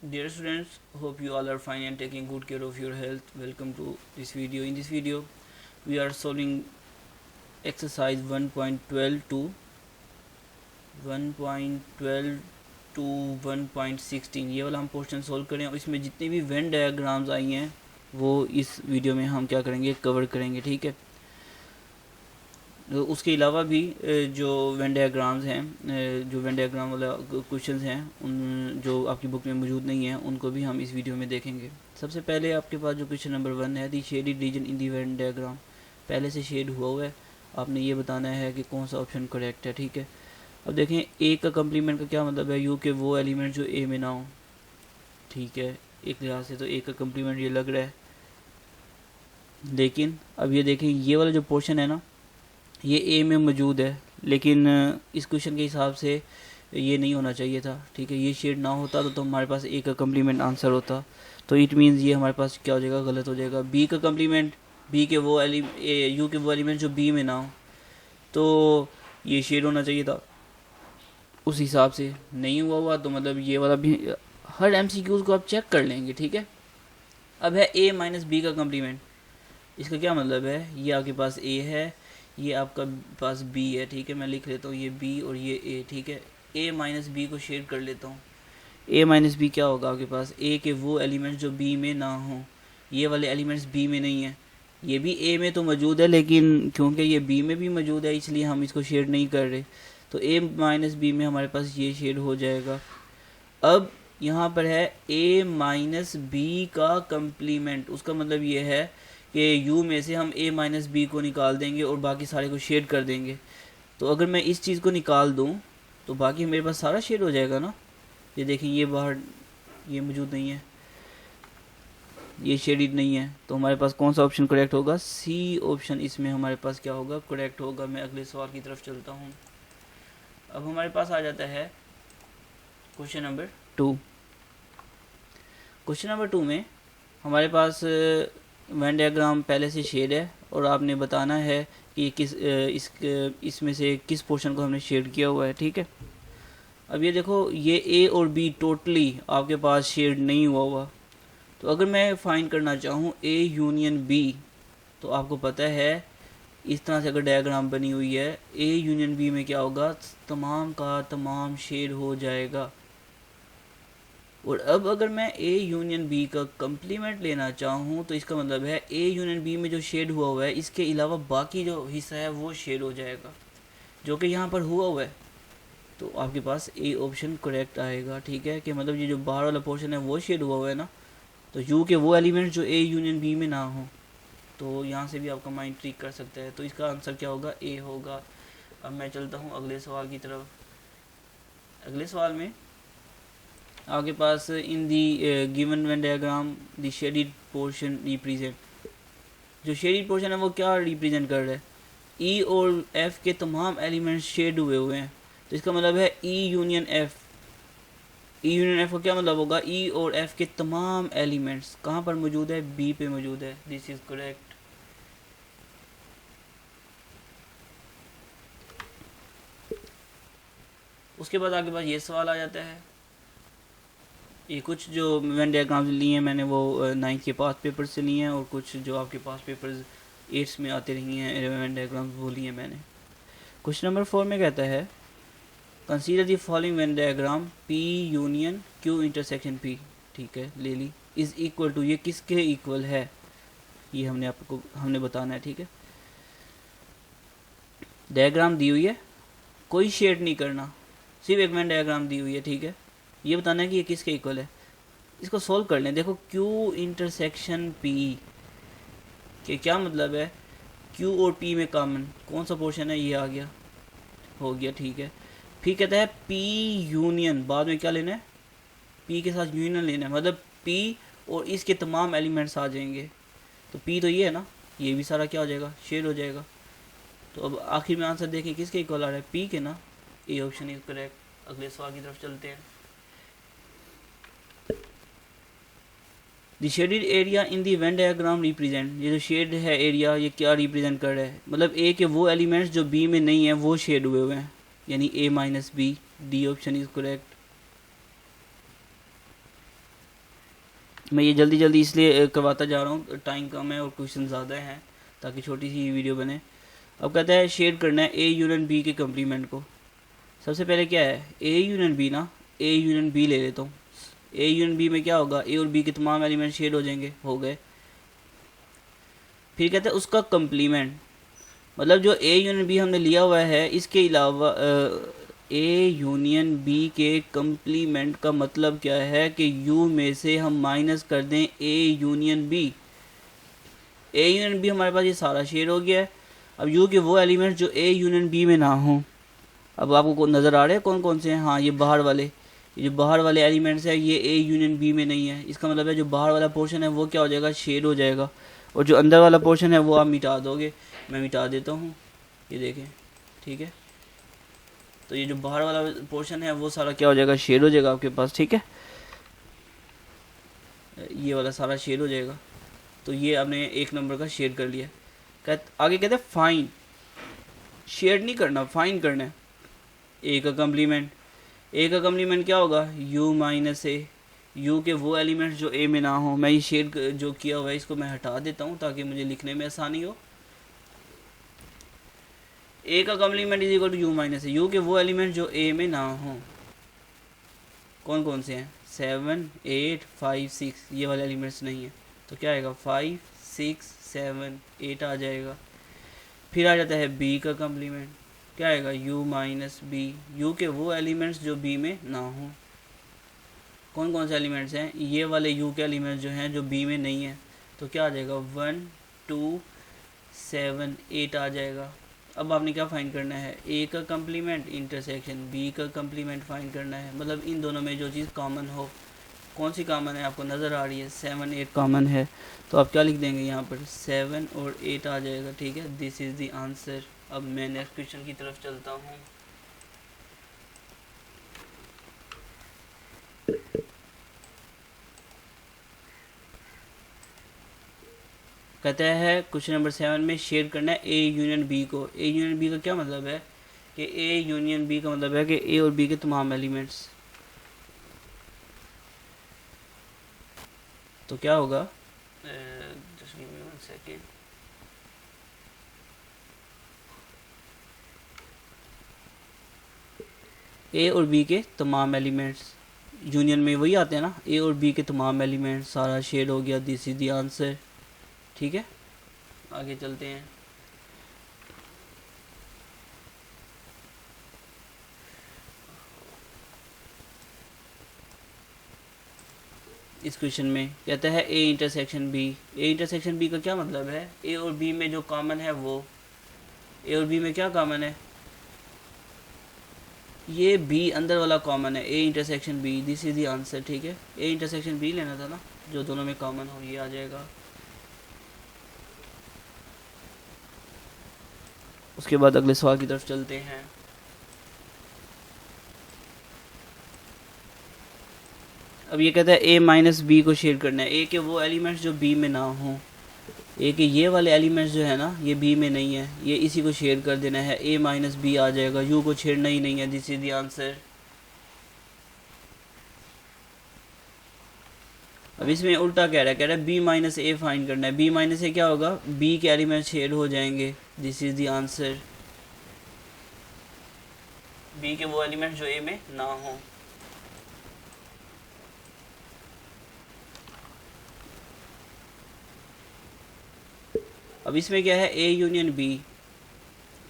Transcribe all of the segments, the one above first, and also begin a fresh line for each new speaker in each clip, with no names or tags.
Dear students, hope you all are fine and taking good care of your health. Welcome to this video. In this video, we are solving exercise 1.12 to 1.12 to 1.16. ये वाला हम portion solve करें और इसमें जितनी भी Venn diagrams आई हैं वो इस वीडियो में हम क्या करेंगे, कवर करेंगे, ठीक है। तो उसके अलावा भी जो वेन डायग्राम्स हैं, जो वेन डायग्राम वाला क्वेश्चंस हैं, उन जो आपकी बुक में मौजूद नहीं है उनको भी हम इस वीडियो में देखेंगे। सबसे पहले आपके पास जो क्वेश्चन नंबर 1 है, दी शेडेड रीजन इन दी वेन डायग्राम, पहले से शेड हुआ है, आपने ये बताना है कि कौन सा ऑप्शन करेक्ट है, ठीक है। अब देखें, ए का कम्प्लीमेंट का क्या मतलब है, यू के वो एलिमेंट जो ए में ना हो, ठीक है। एक लिहाज से तो ए का कम्प्लीमेंट ये लग रहा है, लेकिन अब ये देखें, ये वाला जो पोर्शन है ना, ये ए में मौजूद है, लेकिन इस क्वेश्चन के हिसाब से ये नहीं होना चाहिए था, ठीक है। ये शेड ना होता तो हमारे पास ए का कम्प्लीमेंट आंसर होता, तो इट मीन्स ये हमारे पास क्या हो जाएगा, गलत हो जाएगा। बी का कम्प्लीमेंट, बी के वो यू के वो एलिमेंट जो बी में ना हो, तो ये शेड होना चाहिए था, उस हिसाब से नहीं हुआ तो मतलब ये वाला भी। हर एमसीक्यूज को आप चेक कर लेंगे, ठीक है। अब है ए माइनस बी का कम्प्लीमेंट, इसका क्या मतलब है, ये आपके पास ए है, ये आपका पास बी है, ठीक है। मैं लिख लेता हूँ ये बी और ये ए, ठीक है। ए माइनस बी को शेड कर लेता हूँ। ए माइनस बी क्या होगा आपके पास, ए के वो एलिमेंट्स जो बी में ना हो, ये वाले एलिमेंट्स बी में नहीं है, ये भी ए में तो मौजूद है, लेकिन क्योंकि ये बी में भी मौजूद है इसलिए हम इसको शेड नहीं कर रहे, तो ए माइनस बी में हमारे पास ये शेड हो जाएगा। अब यहाँ पर है ए माइनस बी का कम्प्लीमेंट, उसका मतलब ये है कि u में से हम a माइनस बी को निकाल देंगे और बाकी सारे को शेड कर देंगे। तो अगर मैं इस चीज़ को निकाल दूं तो बाकी मेरे पास सारा शेड हो जाएगा ना। ये देखें, ये बाहर ये मौजूद नहीं है, ये शेडिड नहीं है, तो हमारे पास कौन सा ऑप्शन करेक्ट होगा, सी ऑप्शन इसमें हमारे पास क्या होगा, करेक्ट होगा। मैं अगले सवाल की तरफ चलता हूँ। अब हमारे पास आ जाता है क्वेश्चन नंबर 2। क्वेश्चन नंबर 2 में हमारे पास वेन डायग्राम पहले से शेड है और आपने बताना है कि इसमें से किस पोर्शन को हमने शेड किया हुआ है, ठीक है। अब ये देखो, ये ए और बी टोटली आपके पास शेड नहीं हुआ, तो अगर मैं फाइंड करना चाहूँ ए यूनियन बी, तो आपको पता है इस तरह से अगर डायग्राम बनी हुई है, ए यूनियन बी में क्या होगा, तमाम का तमाम शेड हो जाएगा। और अब अगर मैं ए यूनियन बी का कम्प्लीमेंट लेना चाहूँ तो इसका मतलब है ए यूनियन बी में जो शेड हुआ है इसके अलावा बाकी जो हिस्सा है वो शेड हो जाएगा, जो कि यहाँ पर हुआ है। तो आपके पास ए ऑप्शन करेक्ट आएगा, ठीक है। कि मतलब ये जो बाहर वाला पोर्शन है वो शेड हुआ है ना, तो यू के वो एलिमेंट जो ए यूनियन बी में ना हो, तो यहाँ से भी आपका माइंड ट्रिक कर सकता है। तो इसका आंसर क्या होगा, ए होगा। अब मैं चलता हूँ अगले सवाल की तरफ। अगले सवाल में आपके पास in the given Venn diagram the shaded portion represent, जो शेडिड पोर्शन है वो क्या रिप्रेजेंट कर रहा है, ई और एफ के तमाम एलिमेंट्स शेड हुए हैं, तो इसका मतलब है E union F. E union F का क्या मतलब होगा, ई और एफ के तमाम एलिमेंट्स कहाँ पर मौजूद है, बी पे मौजूद है। This is correct. उसके बाद आपके पास ये सवाल आ जाता है, ये कुछ जो वेन डायग्राम्स लिए हैं मैंने वो 9th के पास पेपर से लिए हैं, और कुछ जो आपके पास पेपर्स 8th में आते रही हैं वेन डायग्राम्स वो लिए हैं मैंने। क्वेश्चन नंबर 4 में कहता है, consider the following Venn diagram P union Q intersection P, ठीक है, ले ली, इज़ इक्वल टू, ये किसके इक्वल है, ये हमने बताना है, ठीक है। डायग्राम दी हुई है, कोई शेड नहीं करना, सिर्फ एक वेन डायग्राम दी हुई है, ठीक है। ये बताना है कि ये किसके इक्वल है, इसको सोल्व कर लें। देखो, Q इंटरसेक्शन P के क्या मतलब है, Q और P में कॉमन कौन सा पोर्शन है, ये आ गया, हो गया, ठीक है। फिर कहता है P यूनियन, बाद में क्या लेना है, P के साथ यूनियन लेना है, मतलब P और इसके तमाम एलिमेंट्स आ जाएंगे, तो P तो ये है ना, ये भी सारा क्या हो जाएगा, शेड हो जाएगा। तो अब आखिर में आंसर देखें किसके इक्वल आ रहा है, P के ना, ए ऑप्शन इज करेक्ट। अगले सवाल की तरफ चलते हैं। The shaded area in the Venn diagram represent, ये जो शेड है एरिया, ये क्या रिप्रेजेंट कर रहा है, मतलब ए के वो एलिमेंट्स जो बी में नहीं है वो शेड हुए हैं, यानी A minus B. D option is correct. मैं ये जल्दी जल्दी इसलिए करवाता जा रहा हूँ, टाइम कम है और क्वेश्चन ज़्यादा हैं, ताकि छोटी सी वीडियो बने। अब कहता है शेड करना है ए यूनियन बी के कम्प्लीमेंट को। सबसे पहले क्या है, ए यूनियन बी ना, ए यूनियन बी ले लेता हूँ। ए यूनियन बी में क्या होगा, ए और बी के तमाम एलिमेंट शेड हो जाएंगे, हो गए। फिर कहते हैं उसका कम्प्लीमेंट, मतलब जो ए यूनियन बी हमने लिया हुआ है, इसके अलावा ए यूनियन बी के कम्प्लीमेंट का मतलब क्या है कि यू में से हम माइनस कर दें A union B. A union B हमारे पास ये सारा शेड हो गया है। अब यू के वो एलिमेंट्स जो ए यूनियन बी में ना हों, अब आपको नज़र आ रहे हैं कौन कौन से हैं। हाँ, ये बाहर वाले, ये जो बाहर वाले एलिमेंट्स हैं ये ए यूनियन बी में नहीं है। इसका मतलब है जो बाहर वाला पोर्शन है वो क्या हो जाएगा, शेड हो जाएगा, और जो अंदर वाला पोर्शन है वो आप मिटा दोगे। मैं मिटा देता हूँ, ये देखें, ठीक है। तो ये जो बाहर वाला पोर्शन है वो सारा क्या हो जाएगा, शेड हो जाएगा आपके पास, ठीक है। ये वाला सारा शेड हो जाएगा। तो ये आपने एक नंबर का शेड कर लिया। आगे कहते हैं फाइन, शेड नहीं करना, फाइन करना है। ए का कम्प्लीमेंट, ए का कम्प्लीमेंट क्या होगा, यू माइनस ए, यू के वो एलिमेंट्स जो ए में ना हो। मैं ये शेड जो किया हुआ है इसको मैं हटा देता हूँ ताकि मुझे लिखने में आसानी हो। ए का complement is equal to U minus A, U के वो एलिमेंट्स जो ए में ना हो। कौन कौन से हैं, 7 8 5 6, ये वाले एलिमेंट्स नहीं है, तो क्या आएगा 5 6 7 8 आ जाएगा। फिर आ जाता है बी का कम्प्लीमेंट, क्या आएगा, u माइनस बी, यू के वो एलिमेंट्स जो b में ना हो। कौन कौन से एलिमेंट्स हैं, ये वाले u के एलिमेंट्स जो हैं जो b में नहीं है, तो क्या आ जाएगा 1 2 7 8 आ जाएगा। अब आपने क्या फाइंड करना है, a का कम्प्लीमेंट इंटरसेक्शन b का कम्प्लीमेंट फाइंड करना है, मतलब इन दोनों में जो चीज़ कॉमन हो। कौन सी कॉमन है, आपको नज़र आ रही है 7 8 कॉमन है, तो आप क्या लिख देंगे यहाँ पर 7 और 8 आ जाएगा, ठीक है। This is the answer. अब मैं नेक्स्ट क्वेश्चन की तरफ चलता हूँ। कहता है क्वेश्चन नंबर 7 में शेड करना है ए यूनियन बी को। ए यूनियन बी का क्या मतलब है कि ए यूनियन बी का मतलब है कि ए और बी के तमाम एलिमेंट्स, तो क्या होगा, जस्ट गिव मी 1 सेकेंड। ए और बी के तमाम एलिमेंट्स, यूनियन में वही आते हैं ना, ए और बी के तमाम एलिमेंट्स, सारा शेड हो गया, दिस इज द आंसर, ठीक है। आगे चलते हैं। इस क्वेश्चन में कहता है A intersection B. A intersection B का क्या मतलब है, ए और बी में जो कॉमन है वो, ए और बी में क्या कॉमन है, ये बी अंदर वाला कॉमन है, A intersection B, this is the answer, ठीक है। ए इंटरसेक्शन बी लेना था ना, जो दोनों में कॉमन हो, ये आ जाएगा। उसके बाद अगले सवाल की तरफ चलते हैं। अब ये कहता है ए माइनस बी को शेड करना है, ए के वो एलिमेंट्स जो बी में ना हों। ए के ये वाले एलिमेंट्स जो है ना ये बी में नहीं है, ये इसी को शेड कर देना है, ए माइनस बी आ जाएगा, यू को छेड़ना ही नहीं है, दिस इज द आंसर। अब इसमें उल्टा कह रहा है बी माइनस ए फाइंड करना है। बी माइनस ए क्या होगा, बी के एलिमेंट शेड हो जाएंगे, this is the answer. B के वो एलिमेंट जो ए में ना हो। अब इसमें क्या है, A union B.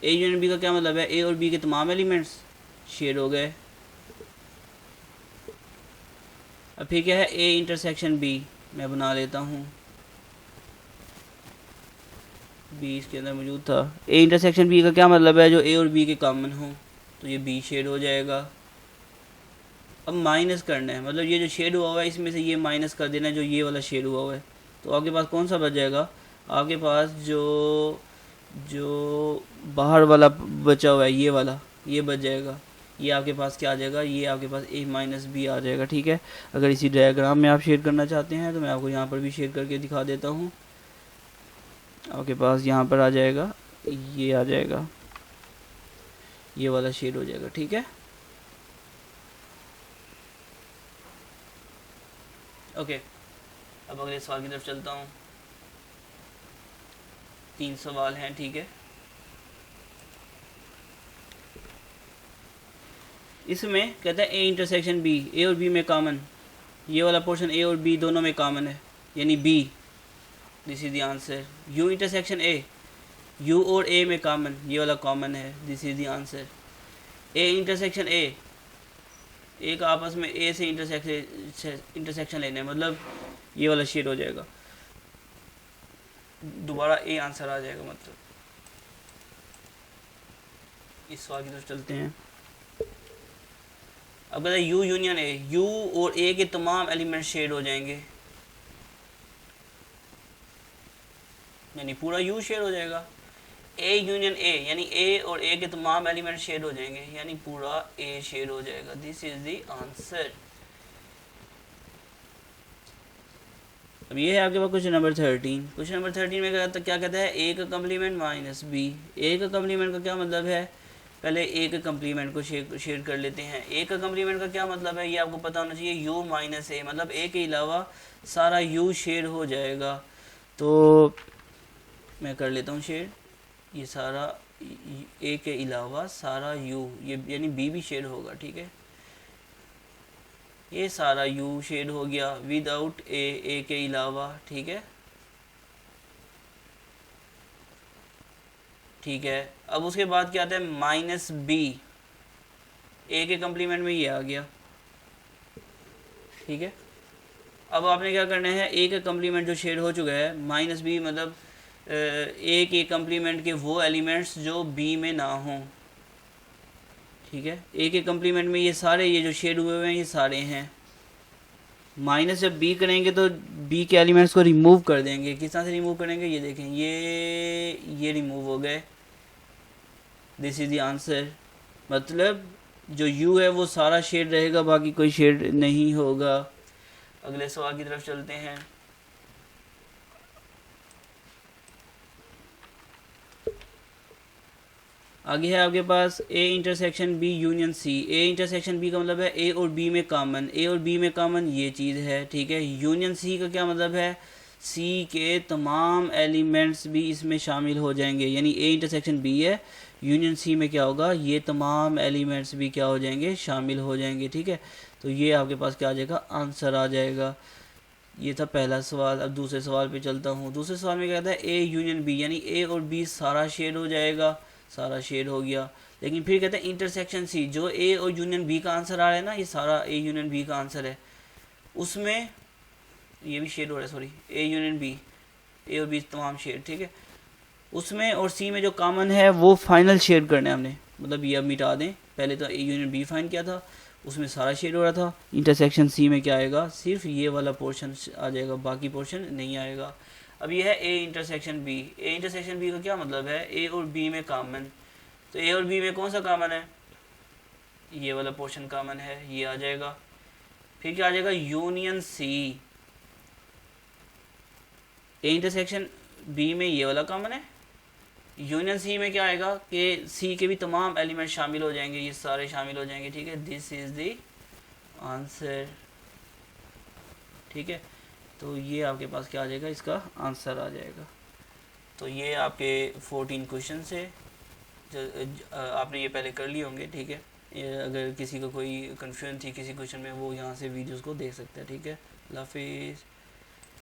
A union B का क्या मतलब है, ए और बी के तमाम एलिमेंट्स शेड हो गए। अब फिर क्या है, ए इंटरसेक्शन बी, मैं बना लेता हूँ, बी इसके अंदर मौजूद था। ए इंटरसेक्शन बी का क्या मतलब है, जो ए और बी के कॉमन हो, तो ये बी शेड हो जाएगा। अब माइनस करना है, मतलब ये जो शेड हुआ हुआ है इसमें से ये माइनस कर देना है जो ये वाला शेड हुआ हुआ है, तो आपके पास कौन सा बच जाएगा, आपके पास जो बाहर वाला बचा हुआ है ये वाला, ये बच जाएगा। ये आपके पास क्या आ जाएगा, ये आपके पास ए माइनस बी आ जाएगा, ठीक है। अगर इसी डायग्राम में आप शेड करना चाहते हैं तो मैं आपको यहाँ पर भी शेड करके दिखा देता हूँ। आपके पास यहाँ पर आ जाएगा, ये आ जाएगा, ये वाला शेड हो जाएगा, ठीक है। ओके, अब अगले सवाल की तरफ चलता हूँ। 3 सवाल हैं, ठीक है। इसमें कहता है ए इंटरसेक्शन बी, ए और बी में कॉमन, ये वाला पोर्शन ए और बी दोनों में कॉमन है, यानी B, this is the answer. U intersection A, U और ए में कॉमन, ये वाला कॉमन है, this is the answer. A intersection A का आपस में ए से इंटरसेक्शन लेना है, मतलब ये वाला शेड हो जाएगा, दोबारा ए आंसर आ जाएगा। मतलब इस सवाल की तरफ चलते हैं। अब कहते हैं यू यूनियन ए, यू और ए के तमाम एलिमेंट शेड हो जाएंगे, यानी पूरा यू शेड हो जाएगा। ए यूनियन ए, यानी ए और ए के तमाम एलिमेंट शेड हो जाएंगे, यानी पूरा ए शेड हो जाएगा, दिस इज द आंसर। अब ये है आपके पास क्वेश्चन नंबर 13। क्वेश्चन नंबर 13 में क्या कहता है, ए का कम्प्लीमेंट माइनस बी। ए का कम्प्लीमेंट का क्या मतलब है, पहले ए के कम्प्लीमेंट को शेयर कर लेते हैं। ए का कम्प्लीमेंट का क्या मतलब है, ये आपको पता होना चाहिए, यू माइनस ए, मतलब ए के अलावा सारा यू शेयर हो जाएगा। तो मैं कर लेता हूँ शेयर, ये सारा ए के अलावा सारा यू, ये यानी बी भी शेड होगा, ठीक है। ये सारा यू शेड हो गया विदाउट ए के अलावा, ठीक है, ठीक है। अब उसके बाद क्या आता है, माइनस बी, ए के कम्प्लीमेंट में ये आ गया, ठीक है। अब आपने क्या करना है, ए का कम्प्लीमेंट जो शेड हो चुका है, माइनस बी मतलब ए के कम्प्लीमेंट के वो एलिमेंट्स जो बी में ना हों, ठीक है। ए के कम्प्लीमेंट में ये सारे, ये जो शेड हुए हुए हैं ये सारे हैं। माइनस जब बी करेंगे तो बी के एलिमेंट्स को रिमूव कर देंगे। किस तरह से रिमूव करेंगे, ये देखें, ये रिमूव हो गए, दिस इज द आंसर। मतलब जो यू है वो सारा शेड रहेगा, बाकी कोई शेड नहीं होगा। अगले सवाल की तरफ चलते हैं। आगे है आपके पास A intersection B union C. A intersection B का मतलब है ए और बी में कॉमन, ए और बी में कॉमन ये चीज़ है, ठीक है। यूनियन सी का क्या मतलब है, सी के तमाम एलिमेंट्स भी इसमें शामिल हो जाएंगे, यानी ए इंटरसेक्शन बी है, यूनियन सी में क्या होगा, ये तमाम एलिमेंट्स भी क्या हो जाएंगे, शामिल हो जाएंगे, ठीक है। तो ये आपके पास क्या आ जाएगा, आंसर आ जाएगा। ये था पहला सवाल। अब दूसरे सवाल पे चलता हूँ। दूसरे सवाल में कहता है ए यूनियन बी, यानी ए और बी सारा शेड हो जाएगा, सारा शेड हो गया। लेकिन फिर कहते हैं इंटरसेक्शन सी, जो ए और यूनियन बी का आंसर आ रहा है ना, ये सारा ए यूनियन बी का आंसर है, उसमें ये भी शेड हो रहा है, सॉरी, ए यूनियन बी, ए और बी तमाम शेड, ठीक है। उसमें और सी में जो कॉमन है वो फाइनल शेड करना है हमने, मतलब ये अब मिटा दें। पहले तो ए यूनियन बी फाइन किया था, उसमें सारा शेड हो रहा था। इंटरसेक्शन सी में क्या आएगा, सिर्फ ये वाला पोर्शन आ जाएगा, बाकी पोर्शन नहीं आएगा। अब ये है A intersection B. A intersection B का क्या मतलब है, ए और बी में कॉमन। तो ए और बी में कौन सा कॉमन है, ये वाला पोर्शन कॉमन है, ये आ जाएगा। फिर क्या आ जाएगा, union C. A intersection B में ये वाला कॉमन है, यूनियन सी में क्या आएगा कि सी के भी तमाम एलिमेंट शामिल हो जाएंगे, ये सारे शामिल हो जाएंगे, ठीक है। दिस इज द आंसर, ठीक है। तो ये आपके पास क्या आ जाएगा, इसका आंसर आ जाएगा। तो ये आपके 14 क्वेश्चन है, जो आपने ये पहले कर लिए होंगे, ठीक है। अगर किसी को कोई कन्फ्यूजन थी किसी क्वेश्चन में, वो यहाँ से वीडियोस को देख सकता है, ठीक है। अल्लाह हाफिज़।